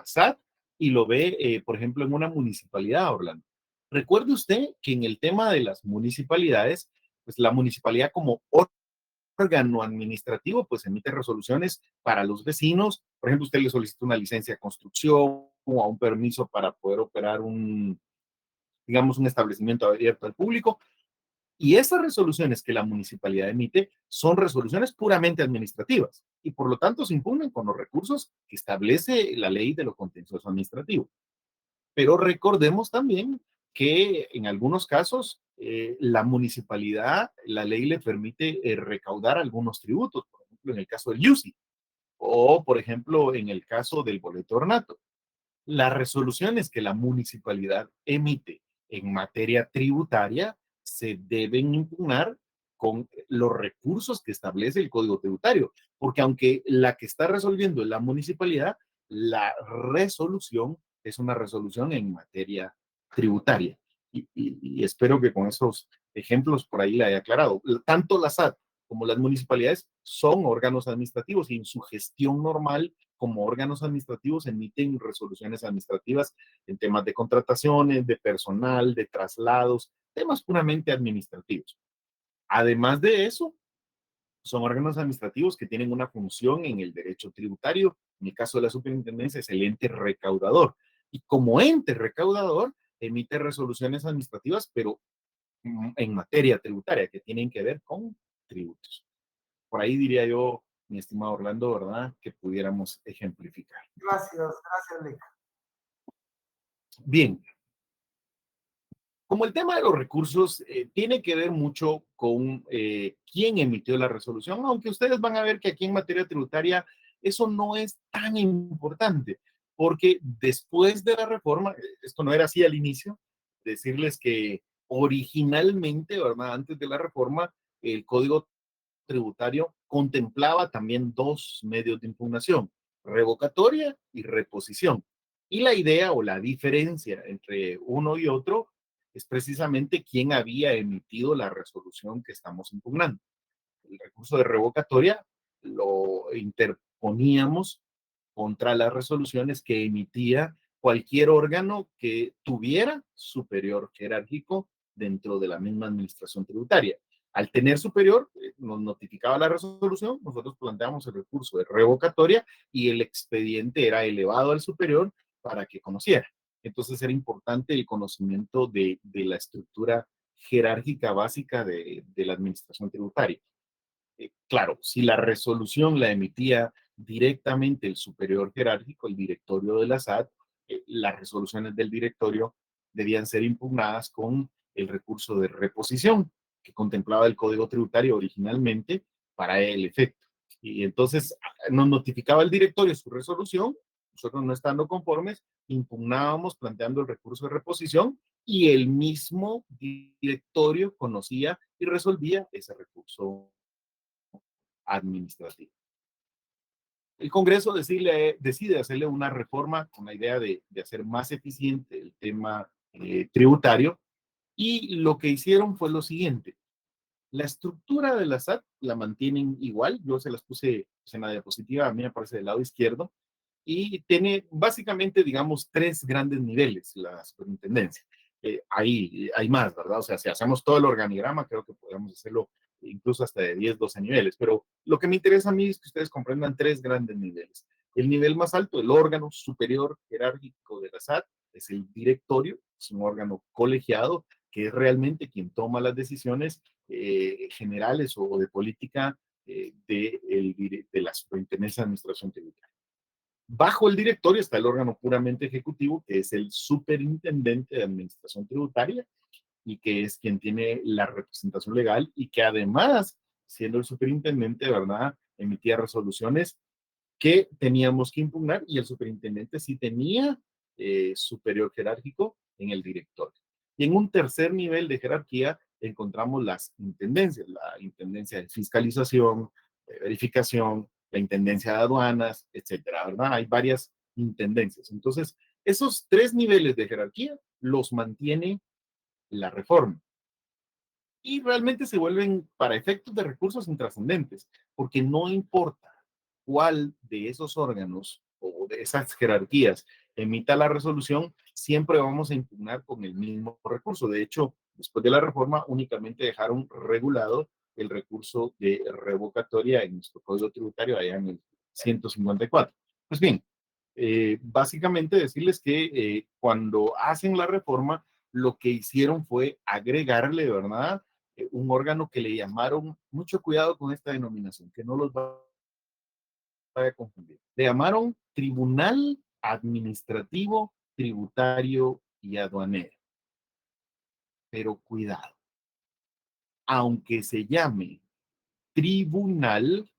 SAT y lo ve, por ejemplo, en una municipalidad, Orlando. Recuerde usted que en el tema de las municipalidades, pues la municipalidad como órgano administrativo, pues emite resoluciones para los vecinos. Por ejemplo, usted le solicita una licencia de construcción o un permiso para poder operar digamos, un establecimiento abierto al público. Y esas resoluciones que la municipalidad emite son resoluciones puramente administrativas y por lo tanto se impugnan con los recursos que establece la ley de lo contencioso administrativo. Pero recordemos también que en algunos casos la municipalidad, la ley le permite recaudar algunos tributos, por ejemplo, en el caso del UCI o, por ejemplo, en el caso del boleto ornato. Las resoluciones que la municipalidad emite en materia tributaria se deben impugnar con los recursos que establece el Código Tributario, porque aunque la que está resolviendo es la municipalidad, la resolución es una resolución en materia tributaria. Y espero que con esos ejemplos por ahí le haya aclarado. Tanto la SAT como las municipalidades son órganos administrativos y en su gestión normal como órganos administrativos emiten resoluciones administrativas en temas de contrataciones, de personal, de traslados, temas puramente administrativos. Además de eso, son órganos administrativos que tienen una función en el derecho tributario. En el caso de la superintendencia es el ente recaudador. Y como ente recaudador, emite resoluciones administrativas, pero en materia tributaria, que tienen que ver con tributos. Por ahí diría yo, mi estimado Orlando, ¿verdad? Que pudiéramos ejemplificar. Gracias, Nick. Bien, como el tema de los recursos tiene que ver mucho con quién emitió la resolución, aunque ustedes van a ver que aquí en materia tributaria eso no es tan importante, porque después de la reforma, esto no era así al inicio, decirles que originalmente, ¿verdad? Antes de la reforma, el Código Tributario contemplaba también dos medios de impugnación, revocatoria y reposición. Y la idea o la diferencia entre uno y otro es precisamente quién había emitido la resolución que estamos impugnando. El recurso de revocatoria lo interponíamos contra las resoluciones que emitía cualquier órgano que tuviera superior jerárquico dentro de la misma administración tributaria. Al tener superior, nos notificaba la resolución, nosotros planteamos el recurso de revocatoria y el expediente era elevado al superior para que conociera. Entonces era importante el conocimiento de la estructura jerárquica básica de la administración tributaria. Claro, si la resolución la emitía directamente el superior jerárquico, el directorio de la SAT, las resoluciones del directorio debían ser impugnadas con el recurso de reposición que contemplaba el Código Tributario originalmente para el efecto. Y entonces nos notificaba el directorio su resolución, nosotros no estando conformes, impugnábamos planteando el recurso de reposición y el mismo directorio conocía y resolvía ese recurso administrativo. El Congreso decide hacerle una reforma con la idea de hacer más eficiente el tema tributario y lo que hicieron fue lo siguiente. La estructura de la SAT la mantienen igual, yo se las puse en la diapositiva, a mí me aparece del lado izquierdo, y tiene básicamente, digamos, tres grandes niveles la superintendencia. Hay más, ¿verdad? O sea, si hacemos todo el organigrama, creo que podemos hacerlo incluso hasta de 10, 12 niveles, pero lo que me interesa a mí es que ustedes comprendan tres grandes niveles. El nivel más alto, el órgano superior jerárquico de la SAT, es el directorio, es un órgano colegiado que es realmente quien toma las decisiones generales o de política de la Superintendencia de Administración Tributaria. Bajo el directorio está el órgano puramente ejecutivo, que es el superintendente de administración tributaria y que es quien tiene la representación legal y que además, siendo el superintendente, ¿verdad?, emitía resoluciones que teníamos que impugnar y el superintendente sí tenía superior jerárquico en el directorio. Y en un tercer nivel de jerarquía encontramos las intendencias, la intendencia de fiscalización, de verificación, la intendencia de aduanas, etcétera, ¿verdad? Hay varias intendencias. Entonces, esos tres niveles de jerarquía los mantiene la reforma y realmente se vuelven para efectos de recursos intrascendentes, porque no importa cuál de esos órganos o de esas jerarquías emita la resolución, siempre vamos a impugnar con el mismo recurso. De hecho, después de la reforma, únicamente dejaron regulado el recurso de revocatoria en nuestro código tributario allá en el 154. Pues bien, básicamente decirles que cuando hacen la reforma, lo que hicieron fue agregarle, ¿verdad? Un órgano que le llamaron, mucho cuidado con esta denominación, que no los va a confundir. Le llamaron Tribunal Administrativo, Tributario y Aduanero. Pero cuidado, aunque se llame tribunal,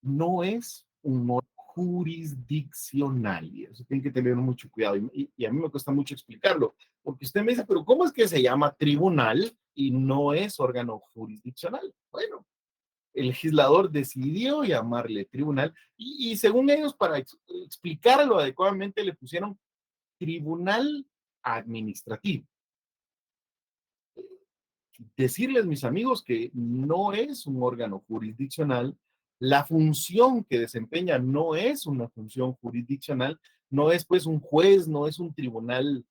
no es un órgano jurisdiccional. Y eso tienen que tener mucho cuidado. Y a mí me cuesta mucho explicarlo, porque usted me dice, pero ¿cómo es que se llama tribunal y no es órgano jurisdiccional? Bueno, el legislador decidió llamarle tribunal y según ellos, para explicarlo adecuadamente, le pusieron tribunal administrativo. Decirles, mis amigos, que no es un órgano jurisdiccional, la función que desempeña no es una función jurisdiccional, no es pues un juez, no es un tribunal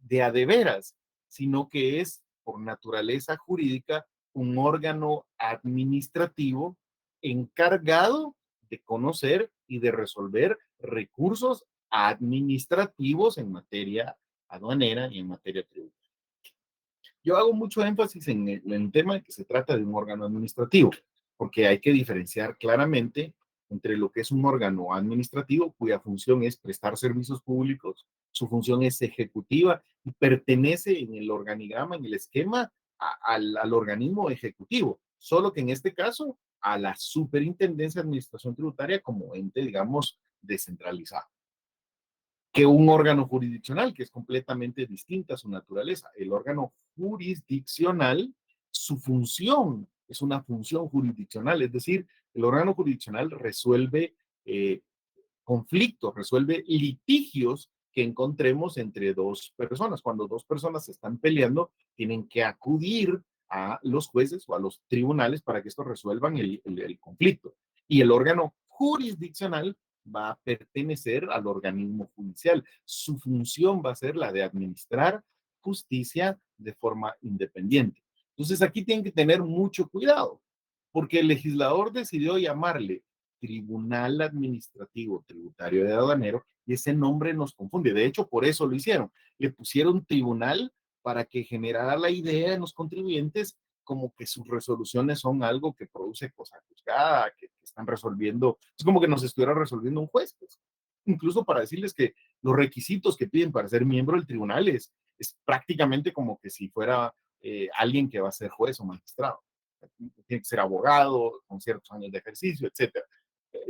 de a de veras, sino que es por naturaleza jurídica un órgano administrativo encargado de conocer y de resolver recursos administrativos en materia aduanera y en materia tributaria. Yo hago mucho énfasis en el tema de que se trata de un órgano administrativo, porque hay que diferenciar claramente entre lo que es un órgano administrativo cuya función es prestar servicios públicos, su función es ejecutiva y pertenece en el organigrama, en el esquema, al organismo ejecutivo, solo que en este caso a la Superintendencia de Administración Tributaria como ente, digamos, descentralizado, que un órgano jurisdiccional, que es completamente distinta a su naturaleza. El órgano jurisdiccional, su función es una función jurisdiccional, es decir, el órgano jurisdiccional resuelve conflictos, resuelve litigios que encontremos entre dos personas. Cuando dos personas se están peleando, tienen que acudir a los jueces o a los tribunales para que estos resuelvan el conflicto. Y el órgano jurisdiccional va a pertenecer al organismo judicial. Su función va a ser la de administrar justicia de forma independiente. Entonces aquí tienen que tener mucho cuidado, porque el legislador decidió llamarle Tribunal Administrativo Tributario de Aduanero y ese nombre nos confunde. De hecho, por eso lo hicieron. Le pusieron tribunal para que generara la idea en los contribuyentes como que sus resoluciones son algo que produce cosa juzgada, que están resolviendo, es como que nos estuviera resolviendo un juez. Pues. Incluso para decirles que los requisitos que piden para ser miembro del tribunal es prácticamente como que si fuera alguien que va a ser juez o magistrado. Tiene que ser abogado, con ciertos años de ejercicio, etcétera.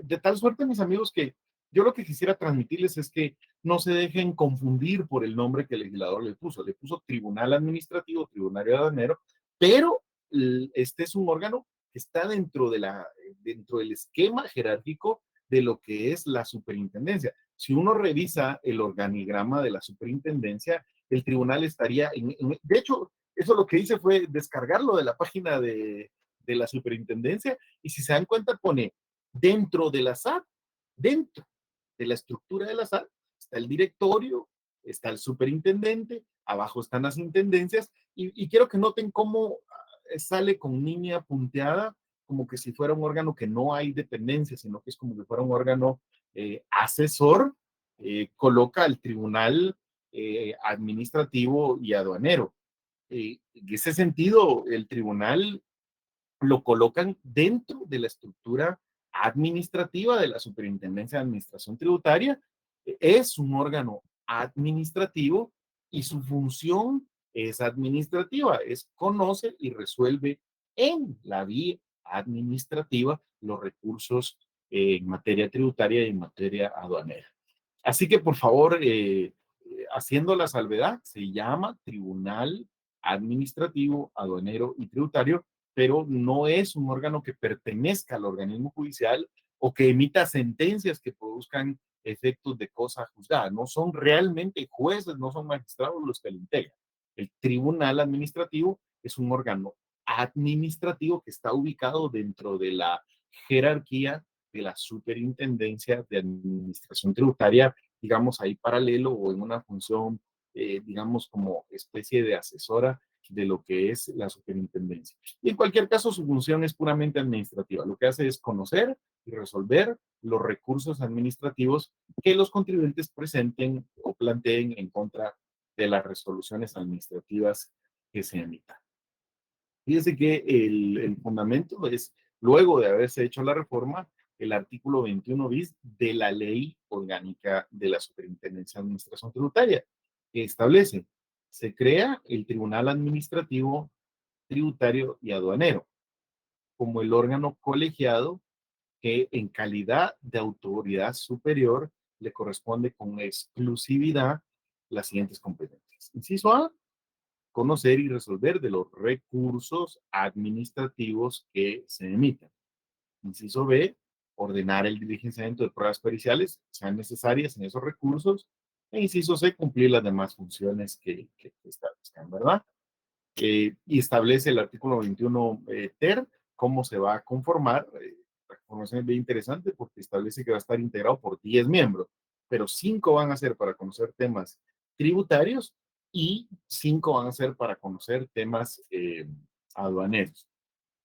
De tal suerte, mis amigos, que yo lo que quisiera transmitirles es que no se dejen confundir por el nombre que el legislador le puso. Le puso Tribunal Administrativo, Tribunal Aduanero, pero este es un órgano que está dentro del esquema jerárquico de lo que es la superintendencia. Si uno revisa el organigrama de la superintendencia, el tribunal estaría, de hecho, eso lo que hice fue descargarlo de la página de la superintendencia y si se dan cuenta pone dentro de la SAT, dentro de la estructura de la SAT, está el directorio, está el superintendente, abajo están las intendencias, y quiero que noten cómo sale con línea punteada, como que si fuera un órgano que no hay dependencia, sino que es como si fuera un órgano asesor, coloca al tribunal administrativo y aduanero. En ese sentido, el tribunal lo colocan dentro de la estructura administrativa de la Superintendencia de Administración Tributaria. Es un órgano administrativo y su función es administrativa, es conoce y resuelve en la vía administrativa los recursos en materia tributaria y en materia aduanera. Así que, por favor, haciendo la salvedad, se llama Tribunal Administrativo, Aduanero y Tributario, pero no es un órgano que pertenezca al organismo judicial o que emita sentencias que produzcan efectos de cosa juzgada. No son realmente jueces, no son magistrados los que lo integran. El Tribunal Administrativo es un órgano administrativo que está ubicado dentro de la jerarquía de la Superintendencia de Administración Tributaria, digamos, ahí paralelo o en una función, digamos, como especie de asesora de lo que es la superintendencia. Y en cualquier caso, su función es puramente administrativa. Lo que hace es conocer y resolver los recursos administrativos que los contribuyentes presenten o planteen en contra de las resoluciones administrativas que se emitan. Fíjese que el fundamento es, luego de haberse hecho la reforma, el artículo 21 bis de la Ley Orgánica de la Superintendencia de Administración Tributaria, que establece, se crea el Tribunal Administrativo, Tributario y Aduanero como el órgano colegiado que en calidad de autoridad superior le corresponde con exclusividad las siguientes competencias. Inciso A, conocer y resolver de los recursos administrativos que se emitan. Inciso B, ordenar el diligenciamiento de pruebas periciales que sean necesarias en esos recursos. E inciso C, cumplir las demás funciones que establezcan, ¿verdad? Y establece el artículo 21 ter cómo se va a conformar. La conformación es bien interesante porque establece que va a estar integrado por 10 miembros, pero 5 van a ser para conocer temas tributarios y 5 van a ser para conocer temas aduaneros.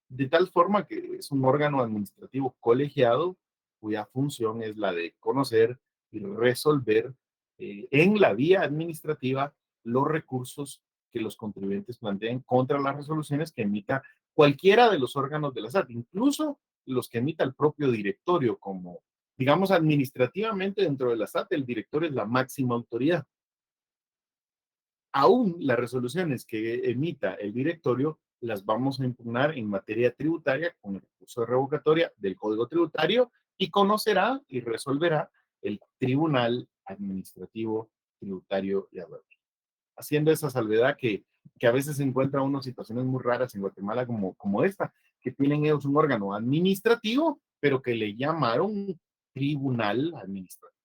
De tal forma que es un órgano administrativo colegiado cuya función es la de conocer y resolver en la vía administrativa los recursos que los contribuyentes planteen contra las resoluciones que emita cualquiera de los órganos de la SAT, incluso los que emita el propio directorio, como, digamos, administrativamente dentro de la SAT, el directorio es la máxima autoridad. Aún las resoluciones que emita el directorio las vamos a impugnar en materia tributaria con el recurso de revocatoria del Código Tributario y conocerá y resolverá el Tribunal Administrativo Tributario y Aduanero. Haciendo esa salvedad que a veces se encuentra unas situaciones muy raras en Guatemala como esta, que tienen ellos un órgano administrativo, pero que le llamaron Tribunal Administrativo.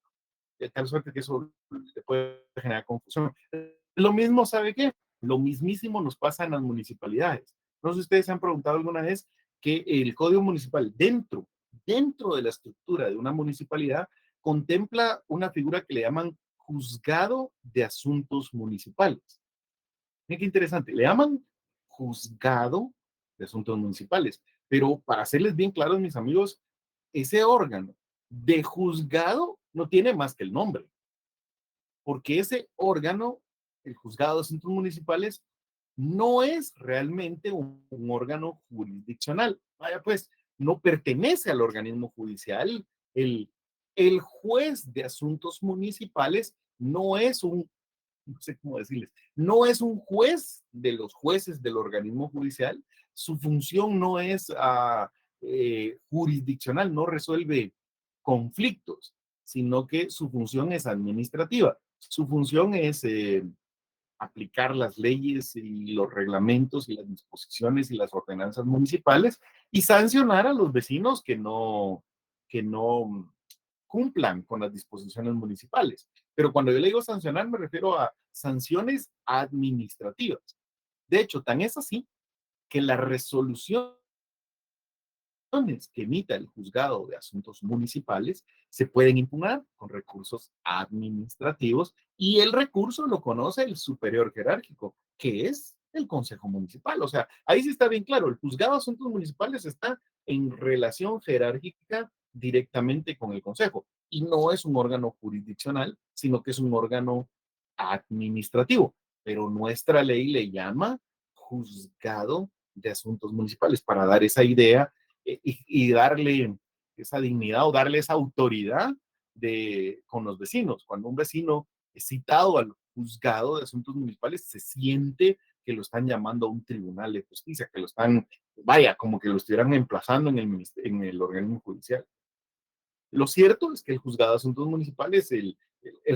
De tal suerte que eso le puede generar confusión. Lo mismo, ¿sabe qué? Lo mismísimo nos pasa en las municipalidades. No sé si ustedes se han preguntado alguna vez que el Código Municipal dentro de la estructura de una municipalidad contempla una figura que le llaman juzgado de asuntos municipales. Miren qué interesante, le llaman juzgado de asuntos municipales, pero para hacerles bien claros, mis amigos, ese órgano de juzgado no tiene más que el nombre, porque ese órgano, el juzgado de asuntos municipales, no es realmente un órgano jurisdiccional. Vaya, pues, no pertenece al organismo judicial. El, el juez de asuntos municipales no es no sé cómo decirles, no es un juez de los jueces del organismo judicial. Su función no es jurisdiccional, no resuelve conflictos, sino que su función es administrativa. Su función es aplicar las leyes y los reglamentos y las disposiciones y las ordenanzas municipales y sancionar a los vecinos que no cumplan con las disposiciones municipales. Pero cuando yo le digo sancionar, me refiero a sanciones administrativas. De hecho, tan es así que la resolución que emita el juzgado de asuntos municipales se pueden impugnar con recursos administrativos y el recurso lo conoce el superior jerárquico, que es el Consejo Municipal. O sea, ahí sí está bien claro, el juzgado de asuntos municipales está en relación jerárquica directamente con el Consejo y no es un órgano jurisdiccional, sino que es un órgano administrativo. Pero nuestra ley le llama juzgado de asuntos municipales para dar esa idea y darle esa dignidad o darle esa autoridad con los vecinos. Cuando un vecino es citado al juzgado de asuntos municipales, se siente que lo están llamando a un tribunal de justicia, que lo están, vaya, como que lo estuvieran emplazando en el organismo judicial. Lo cierto es que el juzgado de asuntos municipales, el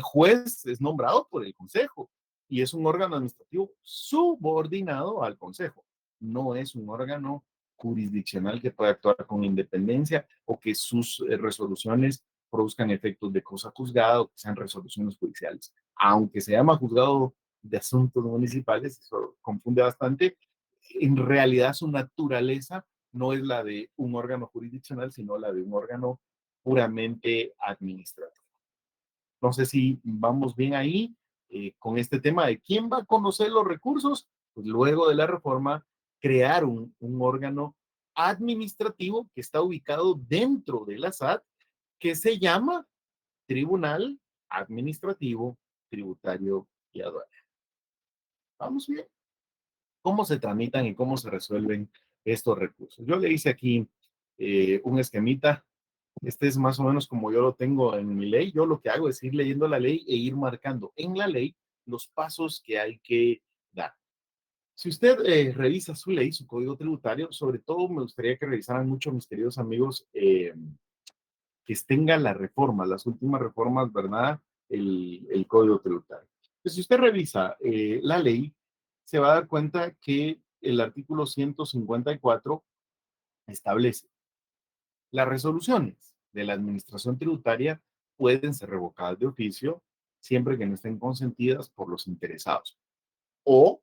juez es nombrado por el consejo y es un órgano administrativo subordinado al consejo. No es un órgano jurisdiccional que pueda actuar con independencia o que sus resoluciones produzcan efectos de cosa juzgada o que sean resoluciones judiciales. Aunque se llama juzgado de asuntos municipales, eso confunde bastante, en realidad su naturaleza no es la de un órgano jurisdiccional, sino la de un órgano puramente administrativo. No sé si vamos bien ahí con este tema de quién va a conocer los recursos. Pues luego de la reforma, crear un órgano administrativo que está ubicado dentro de la SAT, que se llama Tribunal Administrativo Tributario y Aduanero. Vamos bien. ¿Cómo se tramitan y cómo se resuelven estos recursos? Yo le hice aquí un esquemita. Este es más o menos como yo lo tengo en mi ley. Yo lo que hago es ir leyendo la ley e ir marcando en la ley los pasos que hay que dar. Si usted revisa su ley, su código tributario, sobre todo me gustaría que revisaran mucho, mis queridos amigos, que tenga la reforma, las últimas reformas, ¿verdad? El código tributario. Pues si usted revisa la ley, se va a dar cuenta que el artículo 154 establece las resoluciones de la administración tributaria pueden ser revocadas de oficio siempre que no estén consentidas por los interesados o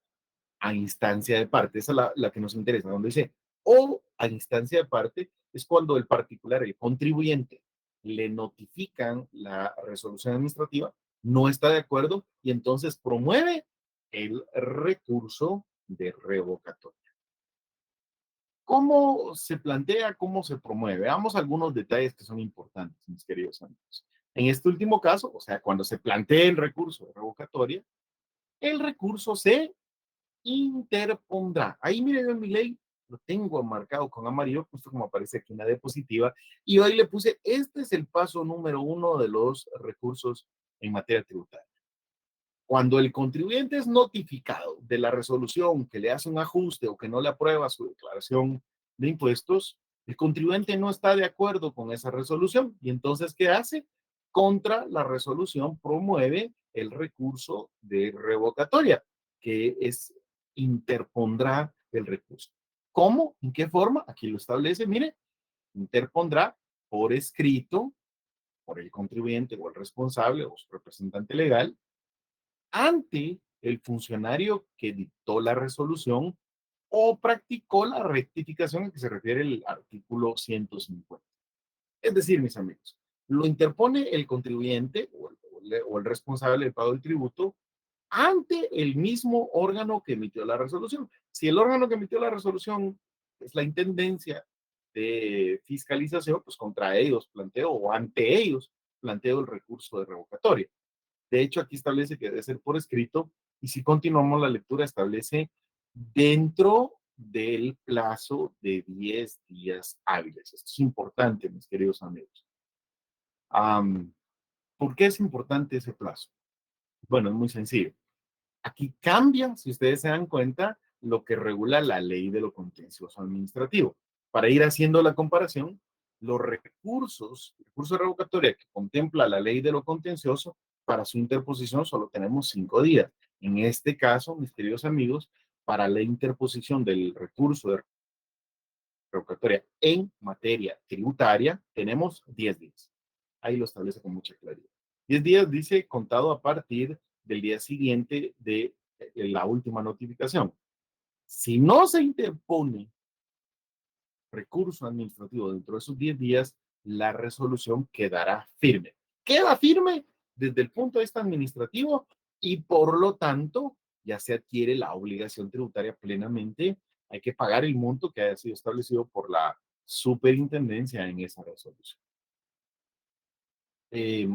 a instancia de parte. Esa es la que nos interesa, donde dice o a instancia de parte es cuando el particular, el contribuyente, le notifican la resolución administrativa, no está de acuerdo y entonces promueve el recurso de revocatoria. ¿Cómo se plantea, cómo se promueve? Veamos algunos detalles que son importantes, mis queridos amigos. En este último caso, o sea, cuando se plantea el recurso de revocatoria, el recurso se interpondrá. Ahí miren en mi ley, lo tengo marcado con amarillo, justo como aparece aquí en la diapositiva, y hoy le puse, este es el paso número 1 de los recursos en materia tributaria. Cuando el contribuyente es notificado de la resolución que le hace un ajuste o que no le aprueba su declaración de impuestos, el contribuyente no está de acuerdo con esa resolución y entonces, ¿qué hace? Contra la resolución promueve el recurso de revocatoria, que es interpondrá el recurso. ¿Cómo? ¿En qué forma? Aquí lo establece, mire, interpondrá por escrito por el contribuyente o el responsable o su representante legal ante el funcionario que dictó la resolución o practicó la rectificación a que se refiere el artículo 150. Es decir, mis amigos, lo interpone el contribuyente o el responsable del pago del tributo ante el mismo órgano que emitió la resolución. Si el órgano que emitió la resolución es la Intendencia de Fiscalización, pues contra ellos planteo o ante ellos planteo el recurso de revocatoria. De hecho, aquí establece que debe ser por escrito y si continuamos la lectura establece dentro del plazo de 10 días hábiles. Esto es importante, mis queridos amigos. Um, ¿Por qué es importante ese plazo? Bueno, es muy sencillo. Aquí cambia, si ustedes se dan cuenta, lo que regula la ley de lo contencioso administrativo. Para ir haciendo la comparación, los recursos, el recurso de revocatoria que contempla la ley de lo contencioso, para su interposición solo tenemos 5 días. En este caso, mis queridos amigos, para la interposición del recurso de revocatoria en materia tributaria, tenemos 10 días. Ahí lo establece con mucha claridad. 10 días dice contado a partir del día siguiente de la última notificación. Si no se interpone recurso administrativo dentro de esos 10 días, la resolución quedará firme. Queda firme desde el punto de vista administrativo y por lo tanto ya se adquiere la obligación tributaria plenamente. Hay que pagar el monto que haya sido establecido por la superintendencia en esa resolución. Eh,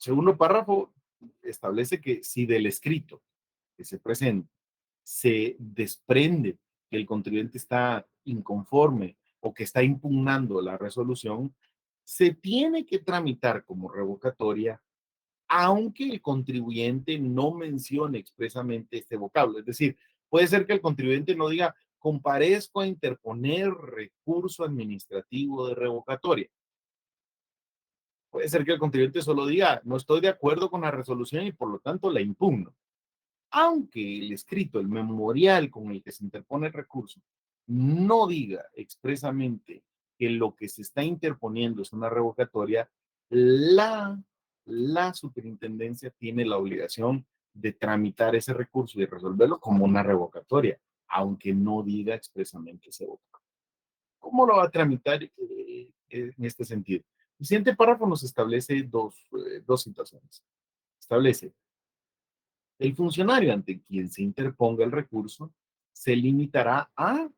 Segundo párrafo establece que si del escrito que se presenta se desprende que el contribuyente está inconforme o que está impugnando la resolución, se tiene que tramitar como revocatoria, aunque el contribuyente no mencione expresamente este vocablo. Es decir, puede ser que el contribuyente no diga, comparezco a interponer recurso administrativo de revocatoria. Puede ser que el contribuyente solo diga, no estoy de acuerdo con la resolución y por lo tanto la impugno. Aunque el escrito, el memorial con el que se interpone el recurso, no diga expresamente que lo que se está interponiendo es una revocatoria, la, la superintendencia tiene la obligación de tramitar ese recurso y resolverlo como una revocatoria, aunque no diga expresamente ese voto. ¿Cómo lo va a tramitar en este sentido? El siguiente párrafo nos establece dos situaciones. Establece, el funcionario ante quien se interponga el recurso se limitará a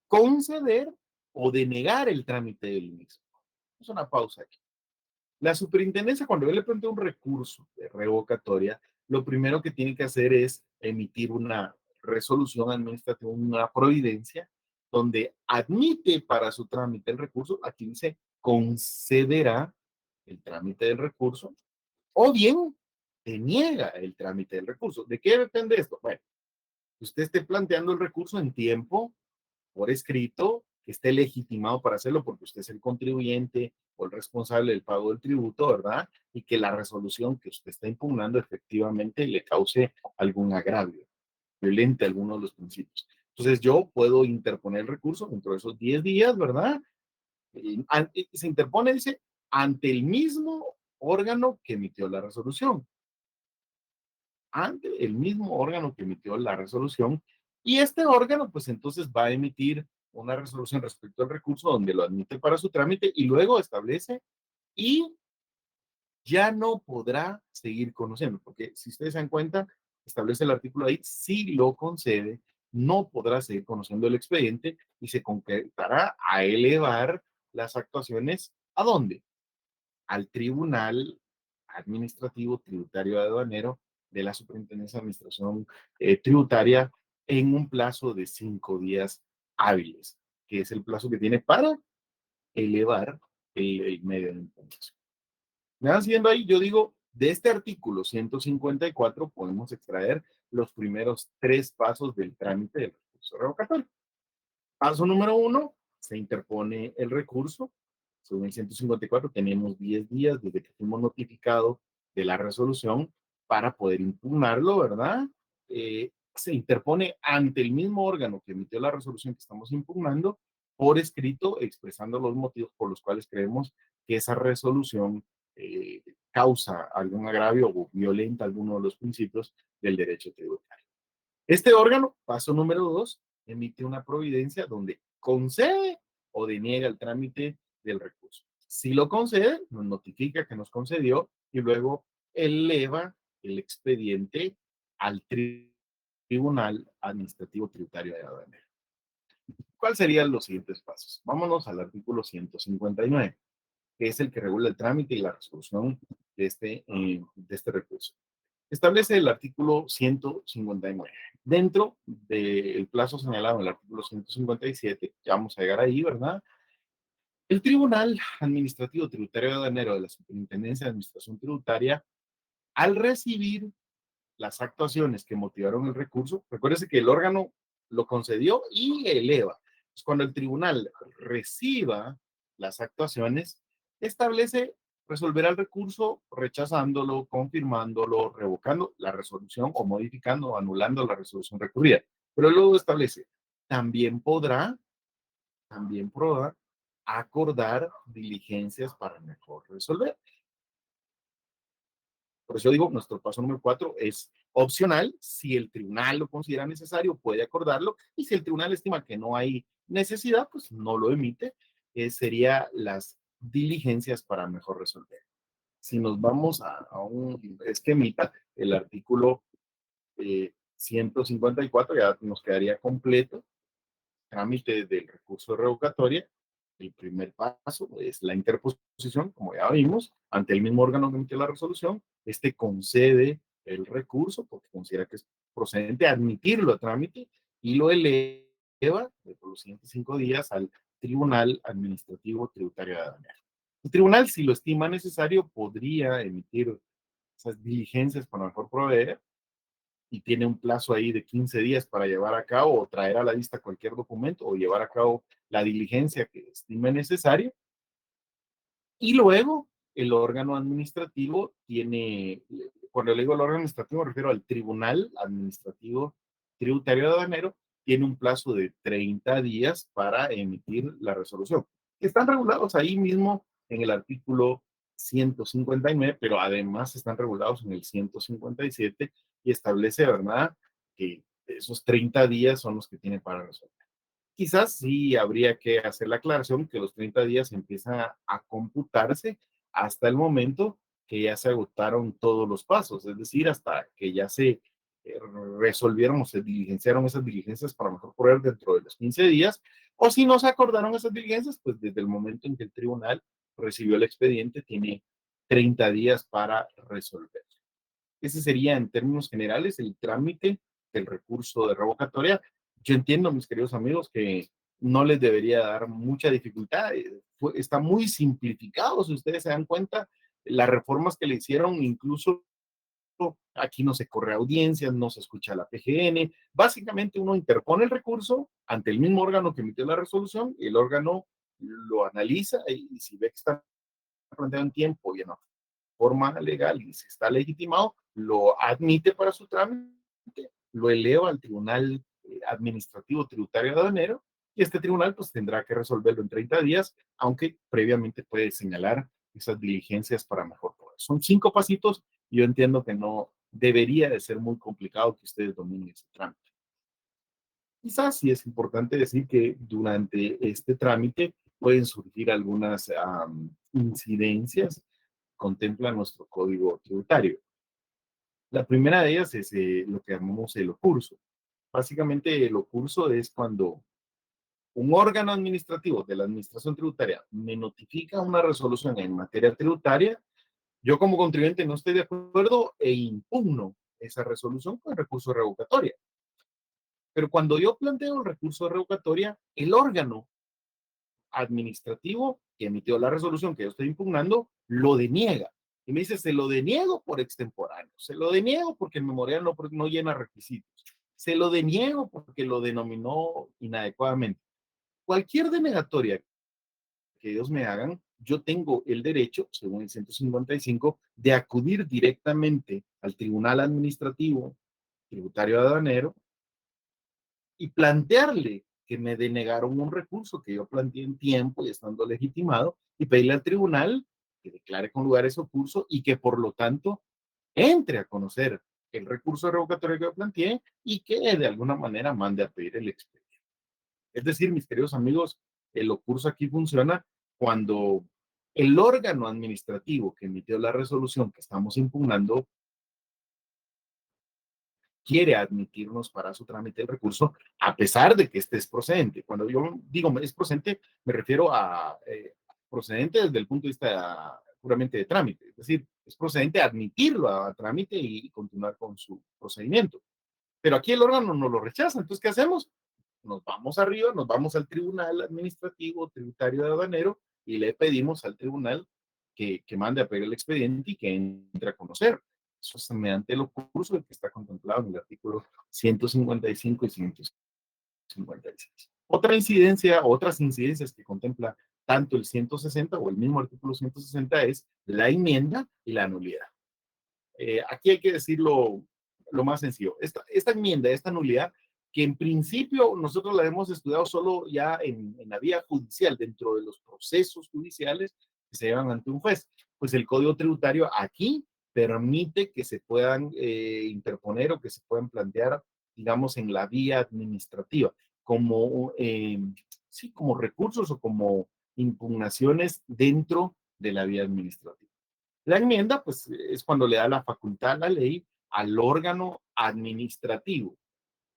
conceder o denegar el trámite del mismo. Es una pausa aquí. La superintendencia, cuando yo le plantea un recurso de revocatoria, lo primero que tiene que hacer es emitir una resolución administrativa, una providencia, donde admite para su trámite el recurso, aquí dice concederá el trámite del recurso, o bien deniega el trámite del recurso. ¿De qué depende esto? Bueno, usted esté planteando el recurso en tiempo, por escrito, que esté legitimado para hacerlo porque usted es el contribuyente o el responsable del pago del tributo, ¿verdad? Y que la resolución que usted está impugnando efectivamente le cause algún agravio, violente alguno de los principios. Entonces yo puedo interponer el recurso dentro de esos 10 días, ¿verdad? Y se interpone, dice, ante el mismo órgano que emitió la resolución, ante el mismo órgano que emitió la resolución, y este órgano pues entonces va a emitir una resolución respecto al recurso donde lo admite para su trámite y luego establece y ya no podrá seguir conociendo, porque si ustedes se dan cuenta, establece el artículo ahí, si lo concede, no podrá seguir conociendo el expediente y se concretará a elevar las actuaciones. ¿A dónde? Al Tribunal Administrativo Tributario Aduanero de la Superintendencia de Administración Tributaria en un plazo de 5 días hábiles, que es el plazo que tiene para elevar el medio de impugnación. ¿Me van siguiendo ahí? Yo digo, de este artículo 154 podemos extraer los primeros 3 pasos del trámite del recurso revocatorio. Paso número 1, se interpone el recurso. Según el 154, tenemos 10 días desde que fuimos notificados de la resolución para poder impugnarlo, ¿verdad? Se interpone ante el mismo órgano que emitió la resolución que estamos impugnando por escrito, expresando los motivos por los cuales creemos que esa resolución causa algún agravio o violenta alguno de los principios del derecho tributario. Este órgano, paso número 2, emite una providencia donde concede o deniega el trámite del recurso. Si lo concede, nos notifica que nos concedió y luego eleva el expediente al Tribunal Administrativo Tributario de Aduanero. ¿Cuáles serían los siguientes pasos? Vámonos al artículo 159, que es el que regula el trámite y la resolución de este recurso. Establece el artículo 159. Dentro del plazo señalado en el artículo 157, ya vamos a llegar ahí, ¿verdad? El Tribunal Administrativo Tributario Aduanero de la Superintendencia de Administración Tributaria, al recibir las actuaciones que motivaron el recurso, recuérdese que el órgano lo concedió y eleva. Pues cuando el tribunal reciba las actuaciones, establece resolverá el recurso rechazándolo, confirmándolo, revocando la resolución o modificando o anulando la resolución recurrida. Pero luego establece, también podrá acordar diligencias para mejor resolver. Por eso digo, nuestro paso número 4 es opcional. Si el tribunal lo considera necesario, puede acordarlo. Y si el tribunal estima que no hay necesidad, pues no lo emite. Sería las diligencias para mejor resolver. Si nos vamos a un esquemita, el artículo 154 ya nos quedaría completo. Trámite del recurso de revocatoria. El primer paso es la interposición, como ya vimos, ante el mismo órgano que emitió la resolución. Este concede el recurso porque considera que es procedente admitirlo a trámite y lo eleva por los siguientes 5 días al Tribunal Administrativo Tributario de Aduanero. El tribunal, si lo estima necesario, podría emitir esas diligencias para mejor proveer y tiene un plazo ahí de 15 días para llevar a cabo o traer a la vista cualquier documento o llevar a cabo la diligencia que estime necesaria. Y luego el órgano administrativo tiene, cuando le digo el órgano administrativo me refiero al Tribunal Administrativo Tributario de Aduanero, tiene un plazo de 30 días para emitir la resolución. Están regulados ahí mismo en el artículo 159, pero además están regulados en el 157 y establece, ¿verdad?, que esos 30 días son los que tiene para resolver. Quizás sí habría que hacer la aclaración que los 30 días empiezan a computarse hasta el momento que ya se agotaron todos los pasos, es decir, hasta que ya se resolvieron o se diligenciaron esas diligencias para mejor poder dentro de los 15 días, o si no se acordaron esas diligencias, pues desde el momento en que el tribunal recibió el expediente, tiene 30 días para resolver. Ese sería, en términos generales, el trámite del recurso de revocatoria. Yo entiendo, mis queridos amigos, que no les debería dar mucha dificultad. Está muy simplificado, si ustedes se dan cuenta, las reformas que le hicieron, incluso aquí no se corre audiencias, no se escucha la PGN. Básicamente uno interpone el recurso ante el mismo órgano que emitió la resolución, y el órgano lo analiza y si ve que está planteado en tiempo y en forma legal y si está legitimado, lo admite para su trámite, lo eleva al Tribunal Administrativo Tributario Aduanero y este tribunal pues tendrá que resolverlo en 30 días, aunque previamente puede señalar esas diligencias para mejor poder. Son 5 pasitos y yo entiendo que no debería de ser muy complicado que ustedes dominen ese trámite. Quizás sí es importante decir que durante este trámite pueden surgir algunas incidencias, contempla nuestro código tributario. La primera de ellas es lo que llamamos el ocurso. Básicamente el ocurso es cuando un órgano administrativo de la administración tributaria me notifica una resolución en materia tributaria, yo como contribuyente no estoy de acuerdo e impugno esa resolución con recurso revocatoria. Pero cuando yo planteo el recurso de revocatoria, el órgano administrativo que emitió la resolución que yo estoy impugnando lo deniega. Y me dice, se lo deniego por extemporáneo, se lo deniego porque el memorial no llena requisitos, se lo deniego porque lo denominó inadecuadamente. Cualquier denegatoria que ellos me hagan, yo tengo el derecho, según el 155, de acudir directamente al Tribunal Administrativo Tributario Aduanero y plantearle que me denegaron un recurso que yo planteé en tiempo y estando legitimado y pedirle al tribunal que declare con lugar ese curso y que por lo tanto entre a conocer el recurso revocatorio que yo planteé y que de alguna manera mande a pedir el expediente. Es decir, mis queridos amigos, el curso aquí funciona cuando el órgano administrativo que emitió la resolución que estamos impugnando quiere admitirnos para su trámite el recurso, a pesar de que este es procedente. Cuando yo digo es procedente, me refiero a procedente desde el punto de vista puramente de trámite, es decir, es procedente admitirlo a trámite y continuar con su procedimiento. Pero aquí el órgano no lo rechaza, entonces, ¿qué hacemos? Nos vamos arriba, nos vamos al Tribunal Administrativo Tributario de Aduanero y le pedimos al tribunal que mande a pedir el expediente y que entre a conocer. Eso es mediante el curso que está contemplado en el artículo 155 y 156. Otra incidencia, otras incidencias que contempla tanto el 160 o el mismo artículo 160 es la enmienda y la nulidad. Aquí hay que decirlo lo más sencillo. Esta enmienda, esta nulidad, que en principio nosotros la hemos estudiado solo ya en la vía judicial, dentro de los procesos judiciales que se llevan ante un juez, pues el Código Tributario aquí permite que se puedan interponer o que se puedan plantear, digamos, en la vía administrativa, como, sí, como recursos o como impugnaciones dentro de la vía administrativa. La enmienda, pues, es cuando le da la facultad a la ley al órgano administrativo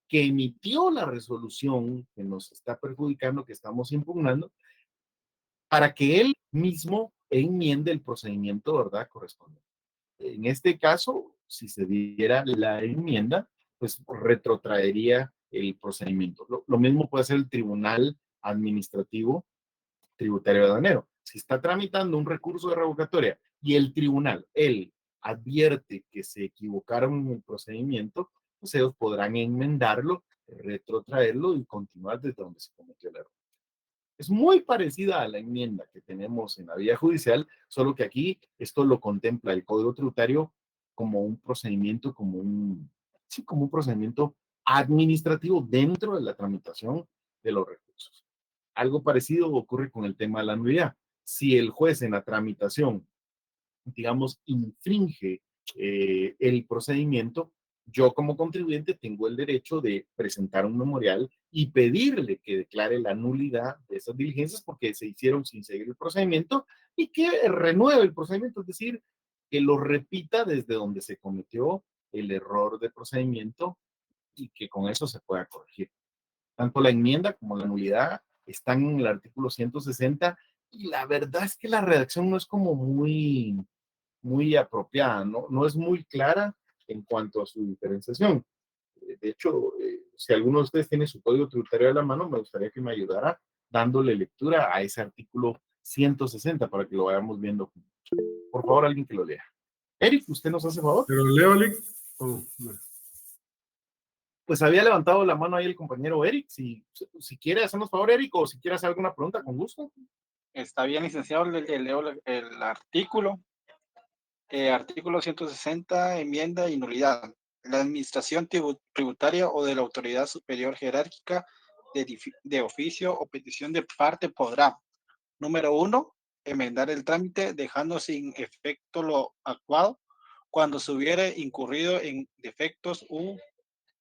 que emitió la resolución que nos está perjudicando, que estamos impugnando, para que él mismo enmiende el procedimiento, ¿verdad?, correspondiente. En este caso, si se diera la enmienda, pues retrotraería el procedimiento. Lo mismo puede hacer el Tribunal Administrativo Tributario Aduanero. Si está tramitando un recurso de revocatoria y el tribunal, él, advierte que se equivocaron en el procedimiento, pues ellos podrán enmendarlo, retrotraerlo y continuar desde donde se cometió el error. Es muy parecida a la enmienda que tenemos en la vía judicial, solo que aquí esto lo contempla el Código Tributario como un procedimiento, sí, como un procedimiento administrativo dentro de la tramitación de los recursos. Algo parecido ocurre con el tema de la nulidad. Si el juez en la tramitación, digamos, infringe el procedimiento, yo como contribuyente tengo el derecho de presentar un memorial y pedirle que declare la nulidad de esas diligencias porque se hicieron sin seguir el procedimiento y que renueve el procedimiento, es decir, que lo repita desde donde se cometió el error de procedimiento y que con eso se pueda corregir. Tanto la enmienda como la nulidad están en el artículo 160 y la verdad es que la redacción no es como muy apropiada, ¿no? No es muy clara en cuanto a su diferenciación. De hecho, si alguno de ustedes tiene su código tributario a la mano, me gustaría que me ayudara dándole lectura a ese artículo 160 para que lo vayamos viendo. Por favor, alguien que lo lea. Eric, ¿usted nos hace favor? Pero leo, Lick. Oh, no. Pues había levantado la mano ahí el compañero Eric. Si quiere hacernos favor, Eric, o si quiere hacer alguna pregunta, con gusto. Está bien, licenciado, leo el artículo. Artículo 160, enmienda y nulidad. La administración tributaria o de la autoridad superior jerárquica de oficio o petición de parte podrá, número 1, enmendar el trámite dejando sin efecto lo actuado cuando se hubiere incurrido en defectos u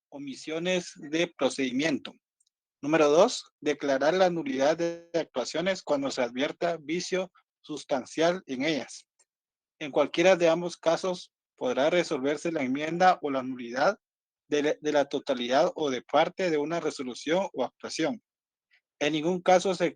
omisiones de procedimiento. Número 2, declarar la nulidad de actuaciones cuando se advierta vicio sustancial en ellas. En cualquiera de ambos casos podrá resolverse la enmienda o la nulidad de la totalidad o de parte de una resolución o actuación. En ningún caso se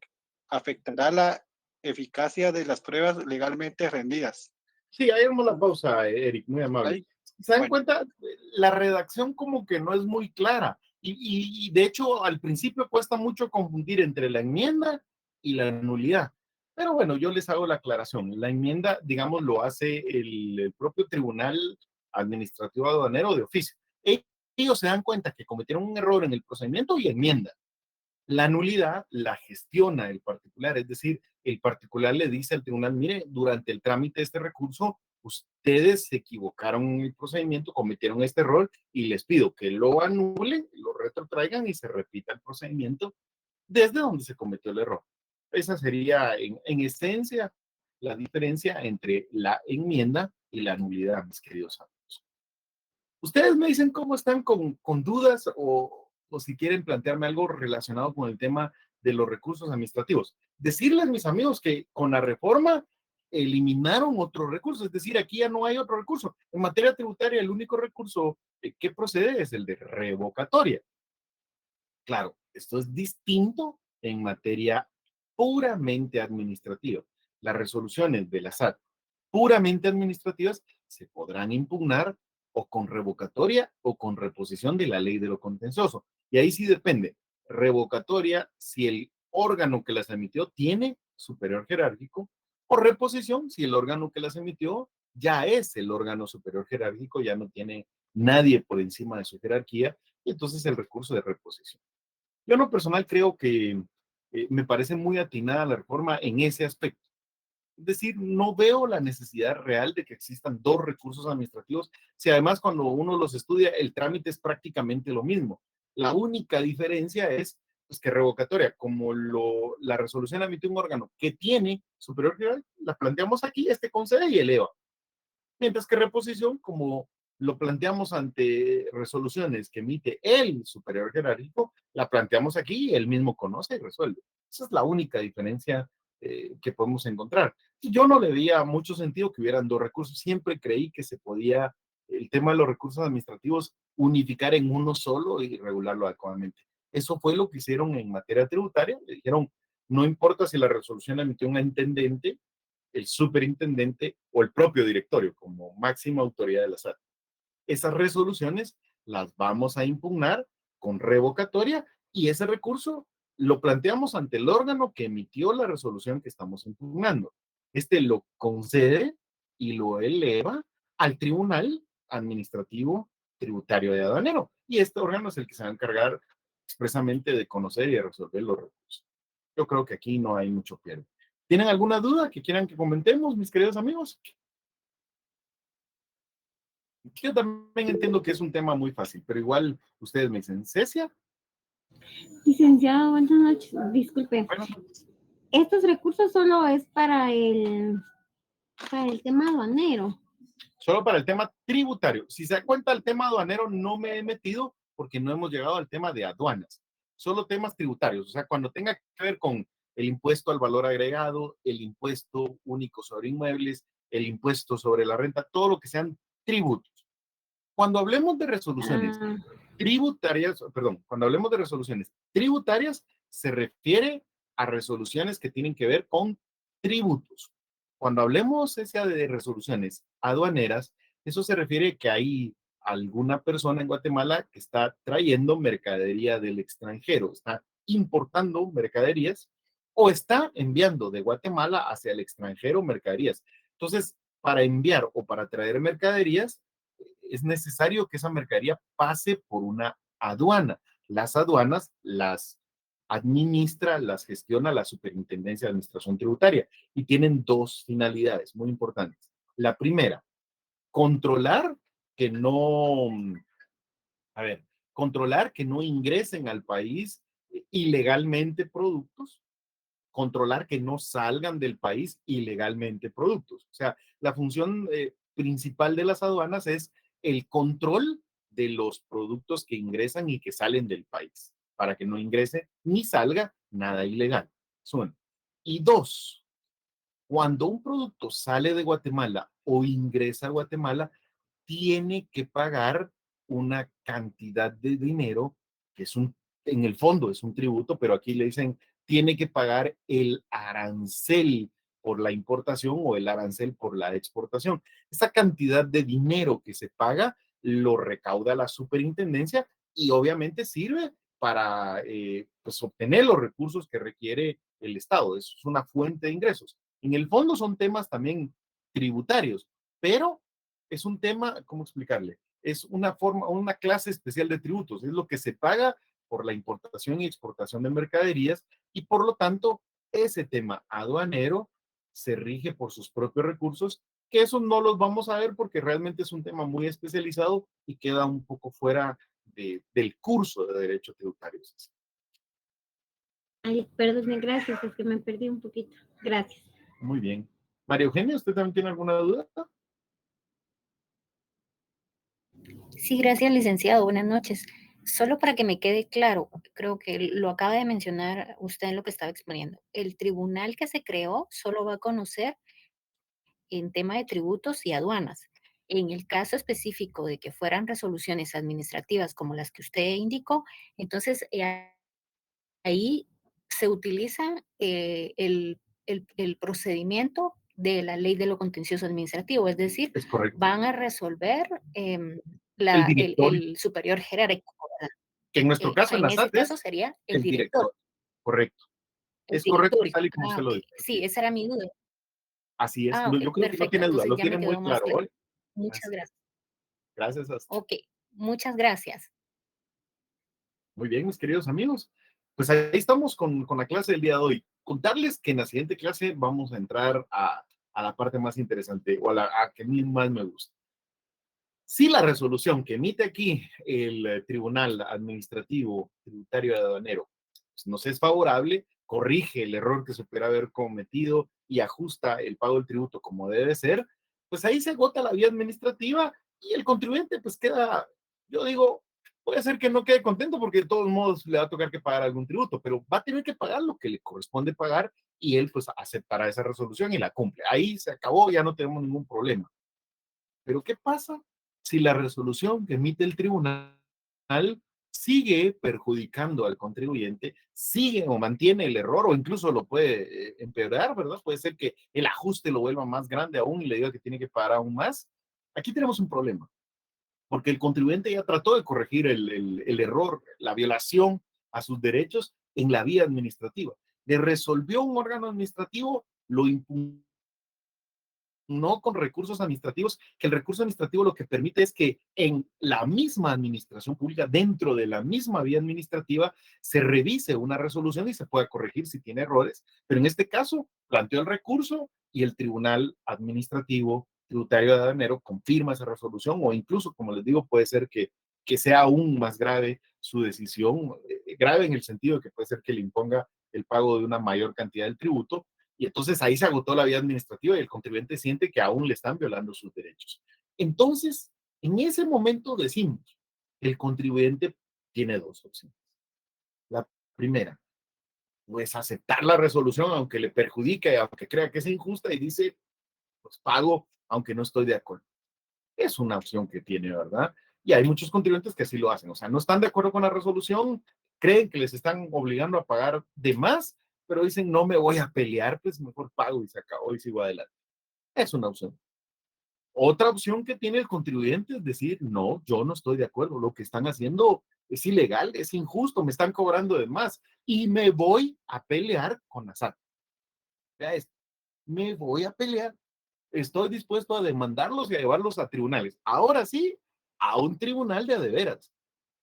afectará la eficacia de las pruebas legalmente rendidas. Sí, ahí vamos la pausa, Eric, muy amable. ¿Ahí? ¿Se dan Bueno, cuenta? La redacción como que no es muy clara. Y de hecho, al principio cuesta mucho confundir entre la enmienda y la nulidad. Pero bueno, yo les hago la aclaración. La enmienda, digamos, lo hace el propio Tribunal Administrativo Aduanero de oficio. Ellos se dan cuenta que cometieron un error en el procedimiento y enmienda. La nulidad la gestiona el particular, es decir, el particular le dice al tribunal, mire, durante el trámite de este recurso, ustedes se equivocaron en el procedimiento, cometieron este error y les pido que lo anulen, lo retrotraigan y se repita el procedimiento desde donde se cometió el error. Esa sería, en esencia, la diferencia entre la enmienda y la nulidad, mis queridos amigos. Ustedes me dicen cómo están con dudas o si quieren plantearme algo relacionado con el tema de los recursos administrativos. Decirles, mis amigos, que con la reforma eliminaron otro recurso, es decir, aquí ya no hay otro recurso. En materia tributaria, el único recurso que procede es el de revocatoria. Claro, esto es distinto en materia puramente administrativa. Las resoluciones de la SAT puramente administrativas se podrán impugnar o con revocatoria o con reposición de la ley de lo contencioso. Y ahí sí depende. Revocatoria si el órgano que las emitió tiene superior jerárquico o reposición si el órgano que las emitió ya es el órgano superior jerárquico, ya no tiene nadie por encima de su jerarquía y entonces el recurso de reposición. Yo en lo personal creo que me parece muy atinada la reforma en ese aspecto. Es decir, no veo la necesidad real de que existan dos recursos administrativos, si además cuando uno los estudia, el trámite es prácticamente lo mismo. La única diferencia es pues, que revocatoria, como la resolución la emite un órgano que tiene superior jerárquico, la planteamos aquí, este concede y eleva. Mientras que reposición, como lo planteamos ante resoluciones que emite el superior jerárquico, la planteamos aquí y él mismo conoce y resuelve. Esa es la única diferencia que podemos encontrar. Yo no le veía mucho sentido que hubieran dos recursos. Siempre creí que se podía el tema de los recursos administrativos unificar en uno solo y regularlo adecuadamente. Eso fue lo que hicieron en materia tributaria. Le dijeron, no importa si la resolución la emitió un intendente, el superintendente o el propio directorio como máxima autoridad de la SAT. Esas resoluciones las vamos a impugnar con revocatoria y ese recurso lo planteamos ante el órgano que emitió la resolución que estamos impugnando. Este lo concede y lo eleva al Tribunal Administrativo Tributario de Aduanero. Y este órgano es el que se va a encargar expresamente de conocer y de resolver los recursos. Yo creo que aquí no hay mucho pierde. ¿Tienen alguna duda que quieran que comentemos, mis queridos amigos? Yo también entiendo que es un tema muy fácil, pero igual ustedes me dicen, Cecia. Licenciado, buenas noches. Disculpe. Bueno, Estos recursos solo es para el tema aduanero. Solo para el tema tributario. Si se da cuenta, el tema aduanero no me he metido porque no hemos llegado al tema de aduanas. Solo temas tributarios. O sea, cuando tenga que ver con el impuesto al valor agregado, el impuesto único sobre inmuebles, el impuesto sobre la renta, todo lo que sean tributos. Cuando hablemos de resoluciones Ah, tributarias, perdón, cuando hablemos de resoluciones tributarias, se refiere a resoluciones que tienen que ver con tributos. Cuando hablemos esa de resoluciones aduaneras, eso se refiere que hay alguna persona en Guatemala que está trayendo mercadería del extranjero, está importando mercaderías o está enviando de Guatemala hacia el extranjero mercaderías. Entonces, para enviar o para traer mercaderías, es necesario que esa mercadería pase por una aduana. Las aduanas las administra, las gestiona la Superintendencia de Administración Tributaria y tienen dos finalidades muy importantes. La primera, controlar que no, a ver, controlar que no ingresen al país ilegalmente productos, controlar que no salgan del país ilegalmente productos. O sea, la función principal de las aduanas es el control de los productos que ingresan y que salen del país, para que no ingrese ni salga nada ilegal. Es uno. Y dos, cuando un producto sale de Guatemala o ingresa a Guatemala, tiene que pagar una cantidad de dinero que es en el fondo es un tributo, pero aquí le dicen, tiene que pagar el arancel por la importación o el arancel por la exportación. Esa cantidad de dinero que se paga lo recauda la superintendencia y obviamente sirve para pues obtener los recursos que requiere el Estado. Es una fuente de ingresos. En el fondo son temas también tributarios, pero es un tema, ¿cómo explicarle? Es una forma, una clase especial de tributos, es lo que se paga por la importación y exportación de mercaderías y por lo tanto ese tema aduanero se rige por sus propios recursos, que eso no los vamos a ver porque realmente es un tema muy especializado y queda un poco fuera del curso de derecho tributario. ay, perdón, gracias, es que me perdí un poquito. Gracias. Muy bien. María Eugenia, ¿usted también tiene alguna duda? Sí, gracias, licenciado. Buenas noches. Solo para que me quede claro, creo que lo acaba de mencionar usted en lo que estaba exponiendo. El tribunal que se creó solo va a conocer en tema de tributos y aduanas. En el caso específico de que fueran resoluciones administrativas como las que usted indicó, entonces ahí se utiliza el procedimiento de la ley de lo contencioso administrativo, es decir, Es correcto. van a resolver El director, el superior jerárquico, ¿verdad? que en nuestro O caso sea, en en la ese SAT caso es sería el el director, director. Correcto. el Es correcto directorio. tal y como Ah, usted lo ok. dice. Así Sí, es. esa era mi duda. Así es. Ah, No, ok, yo creo que no perfecto. tiene duda, Entonces lo ya tiene me muy quedó más claro claro. hoy. Muchas Así es. gracias. Gracias a usted. Ok, muchas gracias. Muy bien, mis queridos amigos. Pues ahí estamos con la clase del día de hoy. Contarles que en la siguiente clase vamos a entrar a la parte más interesante o a que a mí más me gusta. Si la resolución que emite aquí el Tribunal Administrativo Tributario de Aduanero pues, nos es favorable, corrige el error que se pudiera haber cometido y ajusta el pago del tributo como debe ser, pues ahí se agota la vía administrativa y el contribuyente pues queda, yo digo, puede ser que no quede contento porque de todos modos le va a tocar que pagar algún tributo, pero va a tener que pagar lo que le corresponde pagar y él pues aceptará esa resolución y la cumple. Ahí se acabó, ya no tenemos ningún problema. Pero ¿qué pasa si la resolución que emite el tribunal sigue perjudicando al contribuyente, sigue o mantiene el error o incluso lo puede empeorar, ¿verdad? Puede ser que el ajuste lo vuelva más grande aún y le diga que tiene que pagar aún más. Aquí tenemos un problema, porque el contribuyente ya trató de corregir el error, la violación a sus derechos en la vía administrativa. Le resolvió un órgano administrativo, lo impugnó no con recursos administrativos, que el recurso administrativo lo que permite es que en la misma administración pública, dentro de la misma vía administrativa, se revise una resolución y se pueda corregir si tiene errores. Pero en este caso, planteó el recurso y el Tribunal Administrativo Tributario de Aduanero confirma esa resolución o incluso, como les digo, puede ser que sea aún más grave su decisión, grave en el sentido de que puede ser que le imponga el pago de una mayor cantidad del tributo y entonces ahí se agotó la vía administrativa y el contribuyente siente que aún le están violando sus derechos. Entonces, en ese momento decimos, el contribuyente tiene dos opciones. La primera, pues aceptar la resolución aunque le perjudique, aunque crea que es injusta y dice, pues pago aunque no estoy de acuerdo. Es una opción que tiene, ¿verdad? Y hay muchos contribuyentes que así lo hacen. O sea, no están de acuerdo con la resolución, creen que les están obligando a pagar de más, pero dicen, no me voy a pelear, pues mejor pago y se acabó y sigo adelante. Es una opción. Otra opción que tiene el contribuyente es decir, no, yo no estoy de acuerdo, lo que están haciendo es ilegal, es injusto, me están cobrando de más y me voy a pelear con la SAT. Vea esto, me voy a pelear, estoy dispuesto a demandarlos y a llevarlos a tribunales. Ahora sí, a un tribunal de veras.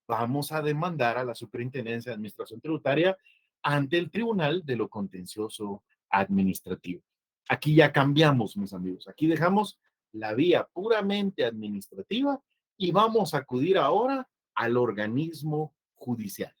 Vamos a demandar a la Superintendencia de Administración Tributaria ante el Tribunal de lo Contencioso Administrativo. Aquí ya cambiamos, mis amigos. Aquí dejamos la vía puramente administrativa y vamos a acudir ahora al organismo judicial.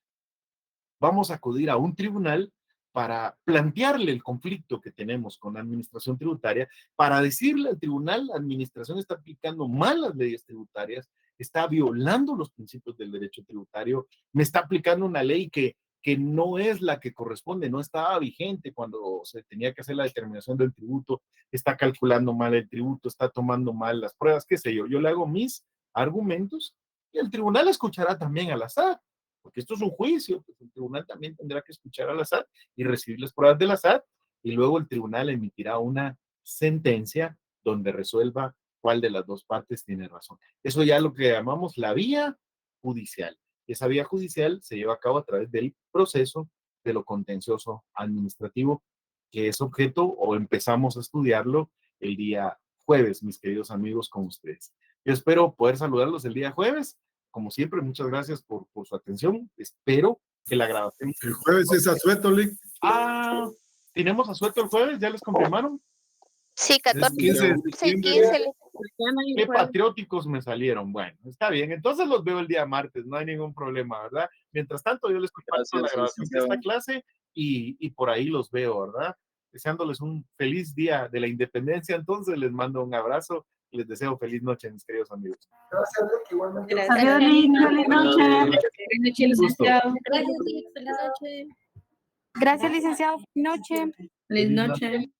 Vamos a acudir a un tribunal para plantearle el conflicto que tenemos con la administración tributaria, para decirle al tribunal, la administración está aplicando mal las leyes tributarias, está violando los principios del derecho tributario, me está aplicando una ley que no es la que corresponde, no estaba vigente cuando se tenía que hacer la determinación del tributo, está calculando mal el tributo, está tomando mal las pruebas, qué sé yo. Yo le hago mis argumentos y el tribunal escuchará también al SAT, porque esto es un juicio, pues el tribunal también tendrá que escuchar a la SAT y recibir las pruebas de la SAT, y luego el tribunal emitirá una sentencia donde resuelva cuál de las dos partes tiene razón. Eso ya es lo que llamamos la vía judicial. Esa vía judicial se lleva a cabo a través del proceso de lo contencioso administrativo, que es objeto o empezamos a estudiarlo el día jueves, mis queridos amigos, con ustedes. Yo espero poder saludarlos el día jueves. Como siempre, muchas gracias por su atención. Espero que la grabación... El jueves es asueto, Lick. Ah, ¿tenemos asueto el jueves? ¿Ya les confirmaron? Sí, Es 14. 15 de Sí, septiembre. 15. Qué patrióticos me salieron. Bueno, está bien. Entonces los veo el día martes, no hay ningún problema, ¿verdad? Mientras tanto, yo les comparto la grabación de esta clase y por ahí los veo, ¿verdad? Deseándoles un feliz día de la independencia. Entonces les mando un abrazo y les deseo feliz noche, mis queridos amigos. Gracias. Adiós, linda, feliz noche. Feliz noche, licenciado. Gracias, Lick, feliz noche. Gracias, licenciado. Feliz noche. Feliz noche.